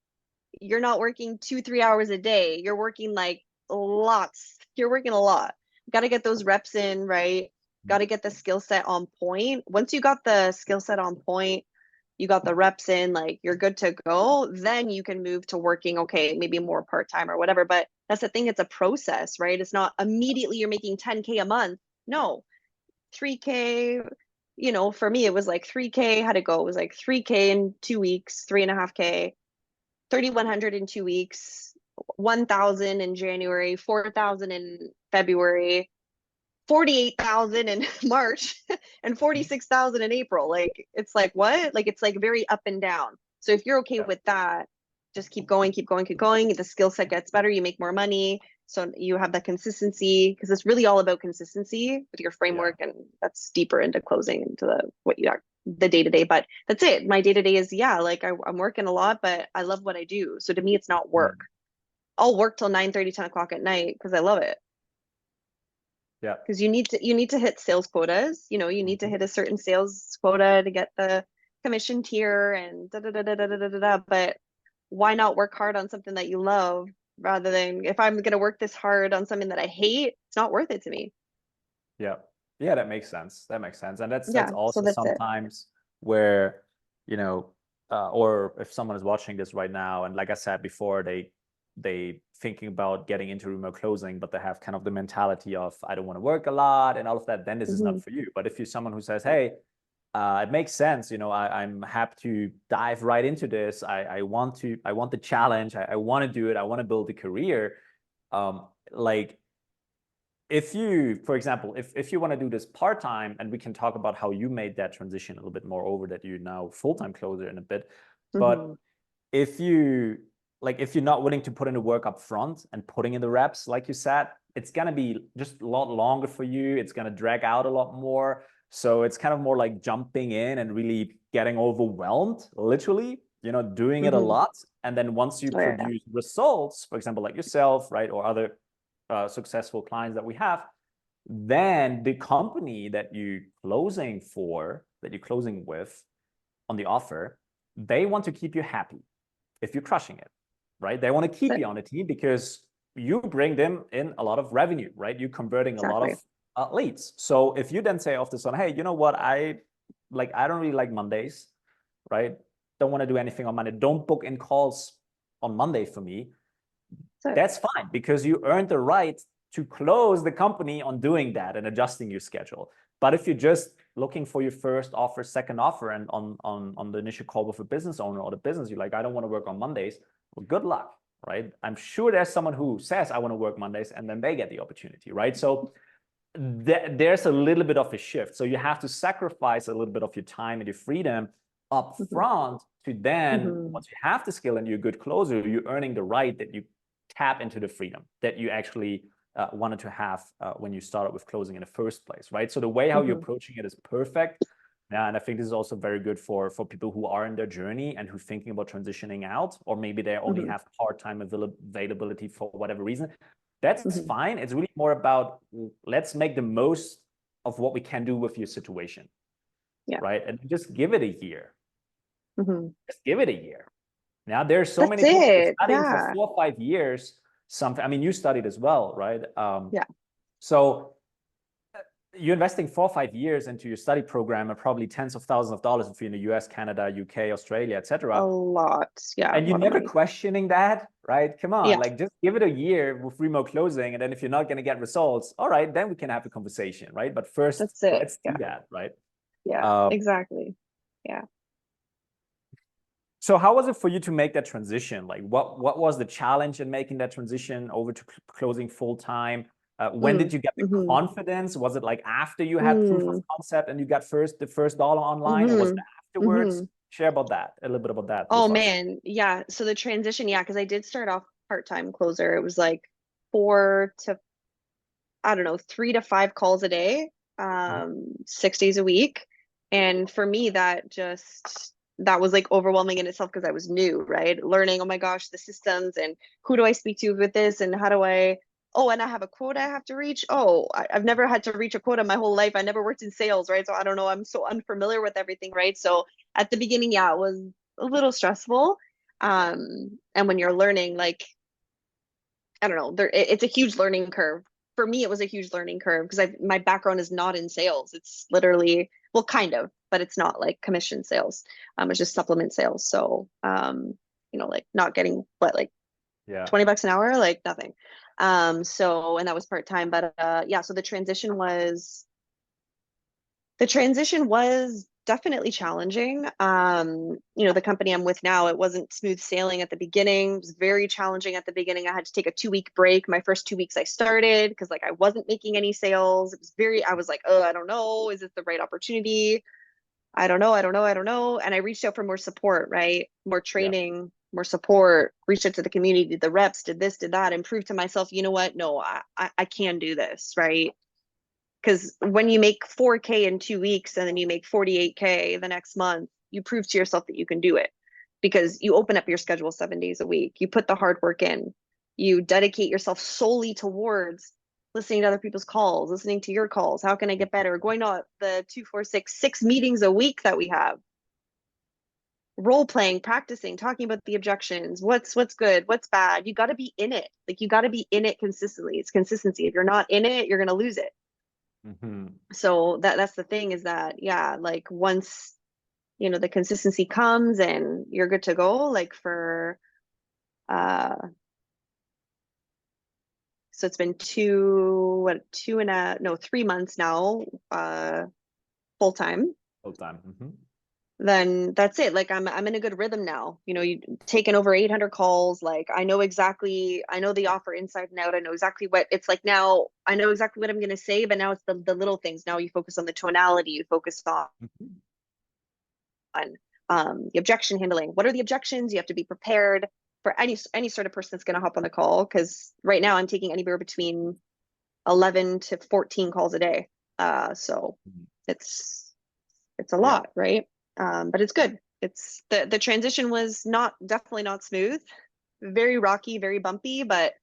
you're not working 2, 3 hours a day. You're working like lots. You're working a lot. Got to get those reps in, right? Got to get the skill set on point. Once you got the skill set on point, you got the reps in, like you're good to go, then you can move to working, okay, maybe more part-time or whatever. But that's the thing, it's a process, right? It's not immediately you're making 10K a month. No, 3K, for me, it was like 3K had to go. It was like 3K in 2 weeks, 3.5K, 3,100 in 2 weeks, 1,000 in January, 4,000 in February, 48,000 in March, and 46,000 in April. Like, it's like, what? Like, it's like very up and down. So if you're okay Yeah. with that, just keep going, keep going, keep going. The skill set gets better, you make more money. So you have that consistency, because it's really all about consistency with your Yeah. framework. And that's deeper into closing, into what you are, the day to day. But that's it. My day to day is, yeah, like I'm working a lot, but I love what I do. So to me, it's not work. Mm. I'll work till 9:30, 10 o'clock at night because I love it. Yeah. Because you need to hit sales quotas. You need to Mhm. hit a certain sales quota to get the commission tier and da da da da da da da da. But why not work hard on something that you love rather than, if I'm gonna work this hard on something that I hate, it's not worth it to me. Yeah. Yeah, that makes sense. That makes sense. And that's Yeah, so also that's it. sometimes where, you know, or if someone is watching this right now, and like I said before, they thinking about getting into remote closing, but they have kind of the mentality of I don't want to work a lot and all of that, then this is Hmm. not for you. But if you're someone who says, hey, it makes sense, I'm happy to dive right into this. I want the challenge. I want to do it. I want to build a career. Like if you, for example, if you want to do this part-time, and we can talk about how you made that transition a little bit more over that you're now full-time closer in a bit. But Hmm. if you if you're not willing to put in the work up front and putting in the reps, like you said, it's going to be just a lot longer for you. It's going to drag out a lot more. So it's kind of more like jumping in and really getting overwhelmed, literally, doing it a Hmm. lot. And then once you Oh yeah. produce results, for example, like yourself, right, or other successful clients that we have, then the company that you're closing for, that you're closing with on the offer, they want to keep you happy if you're crushing it, right? They want to keep That's you it. on the team because you bring them in a lot of revenue, right? You're converting a lot Exactly. of leads. So if you then say off the sun, hey, you know what? I don't really like Mondays, right? Don't want to do anything on Monday. Don't book in calls on Monday for me. That's it. That's fine because you earned the right to close the company on doing that and adjusting your schedule. But if you're just looking for your first offer, second offer, and on the initial call with a business owner or the business, you're like, I don't want to work on Mondays. Well, good luck, right? I'm sure there's someone who says I want to work Mondays, and then they get the opportunity, right? So there's a little bit of a shift. So you have to sacrifice a little bit of your time and your freedom up Hmm. front to then, Hmm. once you have the skill and you're a good closer, you're earning the right that you tap into the freedom that you actually wanted to have when you started with closing in the first place, right? So the way how you're Hmm. approaching it is perfect. Yeah, and I think this is also very good for people who are in their journey and who are thinking about transitioning out, or maybe they only Hmm. have part-time availability for whatever reason. That's Hmm. fine. It's really more about let's make the most of what we can do with your situation, Yeah. right? And just give it a year. Hmm. Just give it a year. Now, there's so That's many people it. studying for Yeah. 4 or 5 years. Something. I mean, you studied as well, right? Yeah. So you're investing 4 or 5 years into your study program and probably tens of thousands of dollars if you're in the US, Canada, UK, Australia, etc. A lot. Yeah. And A you're lot of never money. questioning that, right? Come on, Yeah. like just give it a year with remote closing. And then if you're not going to get results, all right, then we can have a conversation, right? But first, That's it. let's do that, right? Yeah, exactly. Yeah. So how was it for you to make that transition? Like what was the challenge in making that transition over to closing full time? When did you get the confidence? Was it like after you had proof of concept and you got the first dollar online, or was it afterwards? Share about that, a little bit about that Oh with us. man, yeah. So the transition, yeah, because I did start off part-time closer. It was like 4 to, I don't know, 3 to 5 calls a day, 6 days a week. And for me, that was like overwhelming in itself because I was new, right? Learning, oh my gosh, the systems and who do I speak to with this and how do I, oh, and I have a quota I have to reach. Oh, I've never had to reach a quota my whole life. I never worked in sales, right? So I don't know. I'm so unfamiliar with everything, right? So at the beginning, yeah, it was a little stressful. And when you're learning, like, I don't know, it's a huge learning curve. For me, it was a huge learning curve because my background is not in sales. It's literally, well, kind of, but it's not like commission sales. It's just supplement sales. So, like not getting like $20 an hour, like nothing. So, and that was part-time, but yeah, so the transition was definitely challenging. The company I'm with now, it wasn't smooth sailing at the beginning. It was very challenging at the beginning. I had to take a 2-week break. My first 2 weeks I started because like I wasn't making any sales. I was like, oh, I don't know. Is this the right opportunity? I don't know. And I reached out for more support, right? More training, more support, reached out to the community, the reps, did this, did that, and proved to myself, you know what? No, I can do this, right? Because when you make 4K in 2 weeks and then you make 48K the next month, you prove to yourself that you can do it because you open up your schedule 7 days a week. You put the hard work in. You dedicate yourself solely towards listening to other people's calls, listening to your calls. How can I get better? Going to the 2, 4, 6 meetings a week that we have. Role playing, practicing, talking about the objections, what's good, what's bad. You got to be in it. Like you got to be in it consistently. It's consistency. If you're not in it, you're going to lose it. So that's the thing is that, yeah, like once, the consistency comes and you're good to go, like for, so it's been 3 months now, full time. Then that's it. Like I'm in a good rhythm now. You taken over 800 calls. Like I know the offer inside and out. I know exactly what it's like now. I know exactly what I'm going to say, but now it's the little things. Now you focus on the tonality, you focus on the objection handling. What are the objections? You have to be prepared for any sort of person that's going to hop on the call. Because right now I'm taking anywhere between 11 to 14 calls a day. So it's a lot, right? But it's good. It's the transition was definitely not smooth, very rocky, very bumpy, but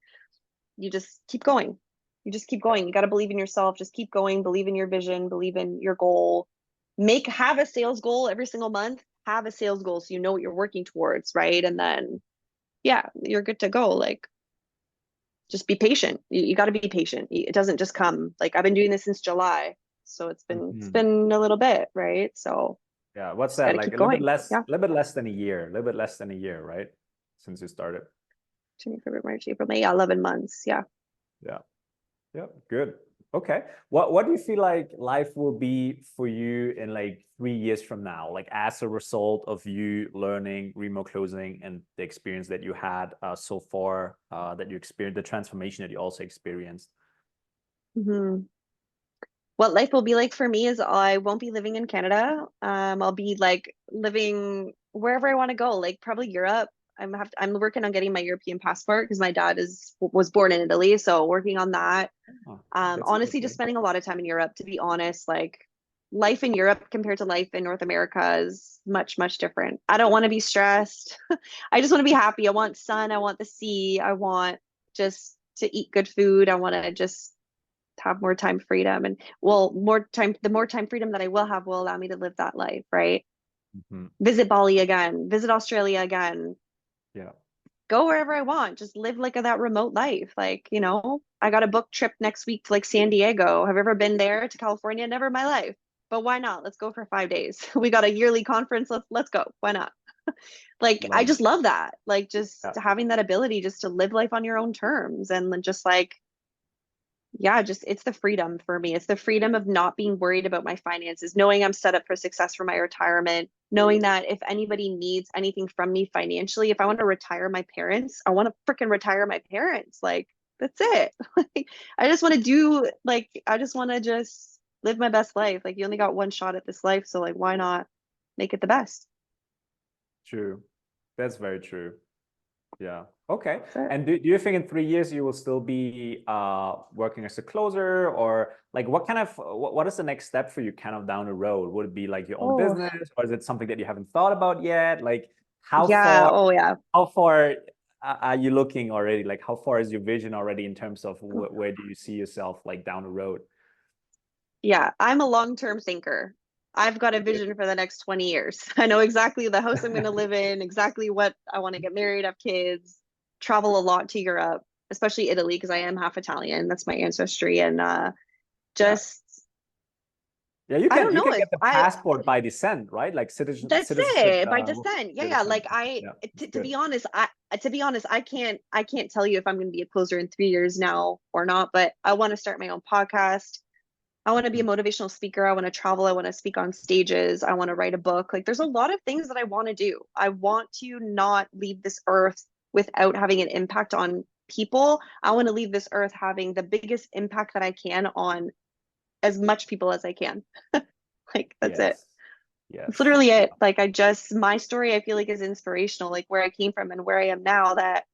you just keep going. You just keep going. You got to believe in yourself. Just keep going. Believe in your vision. Believe in your goal. Have a sales goal every single month. Have a sales goal so you know what you're working towards, right? And then, yeah, you're good to go. Like, just be patient. You got to be patient. It doesn't just come. Like I've been doing this since July, so it's been a little bit, right? So. Yeah, what's that? Like a little bit less than a year, right? Since you started. January, February, March, April, May, 11 months. Yeah. Yeah, good. Okay. What do you feel like life will be for you in like 3 years from now? Like as a result of you learning remote closing and the experience that you had so far, that you experienced, the transformation that you also experienced. What life will be like for me is I won't be living in Canada. I'll be like living wherever I want to go, like probably Europe. I'm working on getting my European passport because my dad was born in Italy, so working on that. Honestly, just spending a lot of time in Europe, to be honest. Like life in Europe compared to life in North America is much, much different. I don't want to be stressed. I just want to be happy. I want sun. I want the sea. I want just to eat good food. I want to just have more time freedom and the more time freedom that I will have will allow me to live that life, right? Visit Bali again, visit Australia again, go wherever I want, just live like that remote life. Like, you know, I got a book trip next week to like San Diego. Have you ever been there to California? Never in my life. But why not? Let's go for 5 days. We got a yearly conference. Let's go. Why not? Like, I Love it. just love that. Like, just Yeah, having that ability just to live life on your own terms and then just like, yeah, just it's the freedom for me. It's the freedom of not being worried about my finances, knowing I'm set up for success for my retirement, knowing that if anybody needs anything from me financially, if I want to retire my parents, I want to freaking retire my parents. Like, that's it. Like, I just want to do, like, I just want to just live my best life. Like, you only got one shot at this life. So, like, why not make it the best? true. That's very true. Yeah. Okay. That's it. And do you think in 3 years you will still be working as a closer, or like what kind of what is the next step for you kind of down the road? Would it be like your own Oh, business, or is it something that you haven't thought about yet? Like how yeah. far Oh, yeah. how far are you looking already? Like how far is your vision already in terms of where do you see yourself like down the road? Yeah, I'm a long-term thinker. I've got a vision for the next 20 years. I know exactly the house I'm going to live in, exactly what I want to get married, have kids, travel a lot to Europe, especially Italy, because I am half Italian. That's my ancestry. And Yeah. just, Yeah, I don't you know can if get the I, passport by descent, right? Like that's citizenship it, by descent. Yeah, yeah. citizen. Like I, Yeah, to, it's to good. be honest, I can't tell you if I'm going to be a closer in 3 years now or not, but I want to start my own podcast. I want to be a Mhm. motivational speaker. I want to travel. I want to speak on stages. I want to write a book. Like, there's a lot of things that I want to do. I want to not leave this earth without having an impact on people. I want to leave this earth having the biggest impact that I can on as much people as I can. Like, that's it. Yes. It's Yes. literally it. Like, my story, I feel like is inspirational, like where I came from and where I am now, that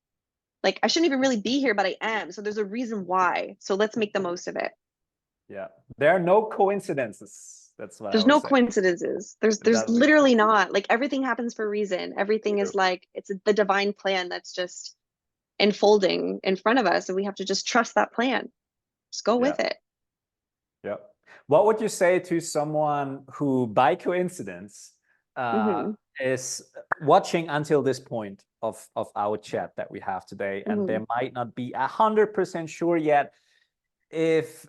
like I shouldn't even really be here, but I am. So there's a reason why. So let's make the most of it. Yeah. There are no coincidences. That's what I There's always no say. coincidences. It There's doesn't exist. literally not. Like, everything happens for a reason. Everything is True. like it's the divine plan that's just unfolding in front of us, and we have to just trust that plan. Just go Yeah. with it. Yeah. What would you say to someone who, by coincidence, uh, Hmm. is watching until this point of our chat that we have today, and they Hmm. might not be 100% sure yet if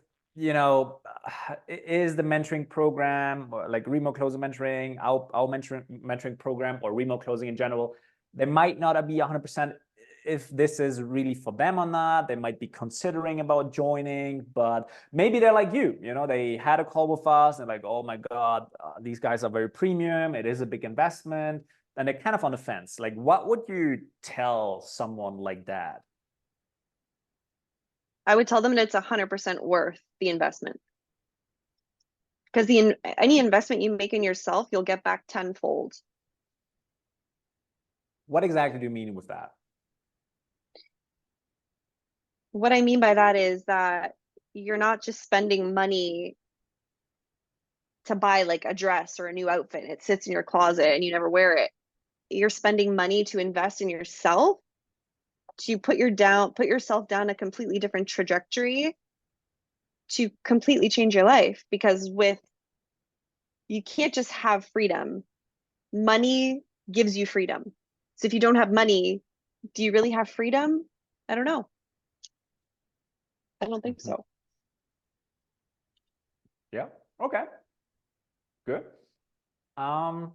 is the mentoring program, or like remote closing mentoring, our mentoring program, or remote closing in general, they might not be 100% if this is really for them or not. They might be considering about joining, but maybe they're like you, they had a call with us and like, oh my God, these guys are very premium, it is a big investment, and they're kind of on the fence. Like, what would you tell someone like that? I would tell them that it's 100% worth the investment, because any investment you make in yourself, you'll get back tenfold. What exactly do you mean with that? What I mean by that is that you're not just spending money to buy like a dress or a new outfit. It sits in your closet and you never wear it. You're spending money to invest in yourself, to put yourself down a completely different trajectory, to completely change your life. Because with you can't just have freedom. Money gives you freedom. So if you don't have money, do you really have freedom? I don't know. I don't think Mhm. so. Yeah. Okay. Good. Um,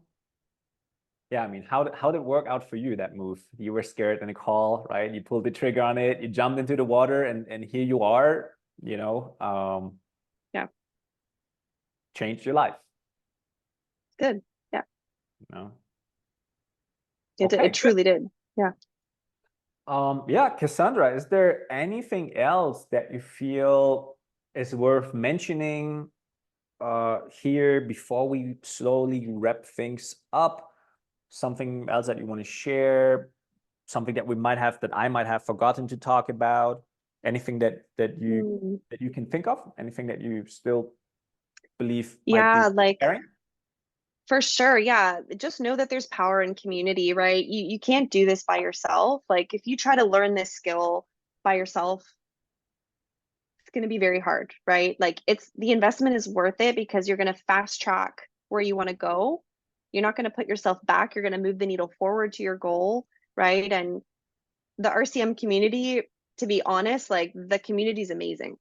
yeah, I mean, how did it work out for you, that move? You were scared in a call, right? You pulled the trigger on it, you jumped into the water, and here you are, you know, um, Yeah, changed your life, good. Yeah, you know. it Okay, good. truly did. Yeah. Yeah, Cassandra, is there anything else that you feel is worth mentioning here before we slowly wrap things up? Something else that you want to share? Something that I might have forgotten to talk about? Anything Mm. that you can think of? Anything that you still believe might be Yeah, like sharing? for sure. Yeah. Just know that there's power in community, right? You can't do this by yourself. Like, if you try to learn this skill by yourself, it's going to be very hard, right? Like, it's the investment is worth it because you're going to fast track where you want to go. You're not going to put yourself back. You're going to move the needle forward to your goal, right? And the RCM community, to be honest, like the community is amazing.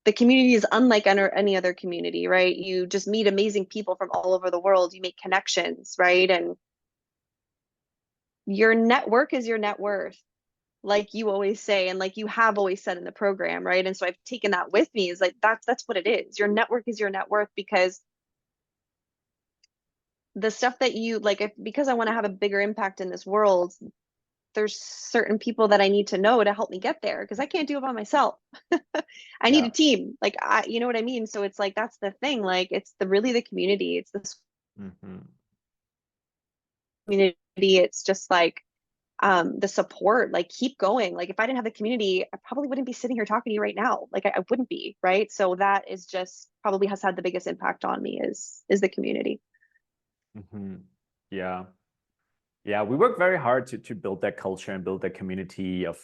The community is unlike any other community, right? You just meet amazing people from all over the world. You make connections, right? And your network is your net worth, like you always say, and like you have always said in the program, right? And so I've taken that with me, is like that's what it is. Your network is your net worth, because the stuff that you like, because I want to have a bigger impact in this world, there's certain people that I need to know to help me get there, because I can't do it by myself. I need Yeah. a team. Like you know what I mean? So it's like, that's the thing. Like it's really the community. It's the Mm-hmm. community. It's just like the support, like keep going. Like if I didn't have the community, I probably wouldn't be sitting here talking to you right now. Like I wouldn't be, right? So that is just probably has had the biggest impact on me, is the community. Mm-hmm. Yeah. Yeah, we work very hard to build that culture and build that community of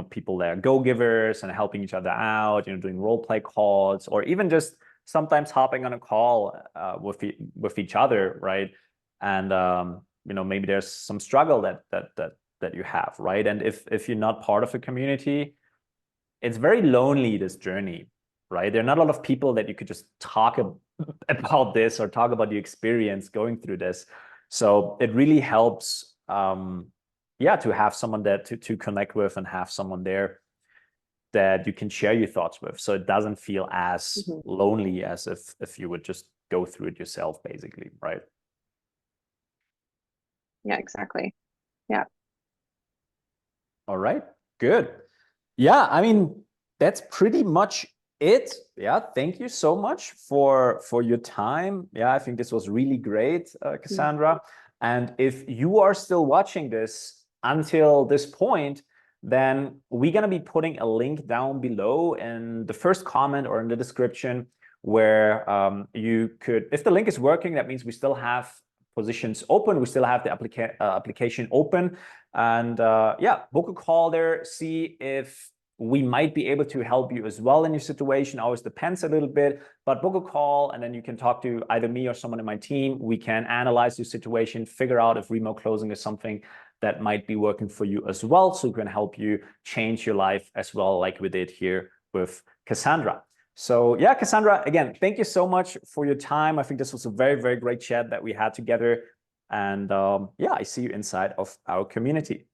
people that are go-givers and helping each other out, doing role play calls, or even just sometimes hopping on a call with each other, right? And maybe there's some struggle that you have, right? And if you're not part of a community, it's very lonely, this journey, right? There are not a lot of people that you could just talk about this or talk about the experience going through this. So it really helps, to have someone that to connect with, and have someone there that you can share your thoughts with. So it doesn't feel as lonely as if you would just go through it yourself, basically, right? Yeah, exactly. Yeah. All right, good. Yeah, I mean, that's pretty much it. Yeah, thank you so much for your time. Yeah, I think this was really great, Cassaundra. And if you are still watching this until this point, then we're going to be putting a link down below in the first comment or in the description, where you could, if the link is working, that means we still have positions open. We still have the application open. And book a call there, see if we might be able to help you as well in your situation. Always depends a little bit, but book a call, and then you can talk to either me or someone in my team. We can analyze your situation, figure out if remote closing is something that might be working for you as well, so we can help you change your life as well, like we did here with Cassaundra. So yeah, Cassaundra, again, thank you so much for your time. I think this was a very, very great chat that we had together. And I see you inside of our community.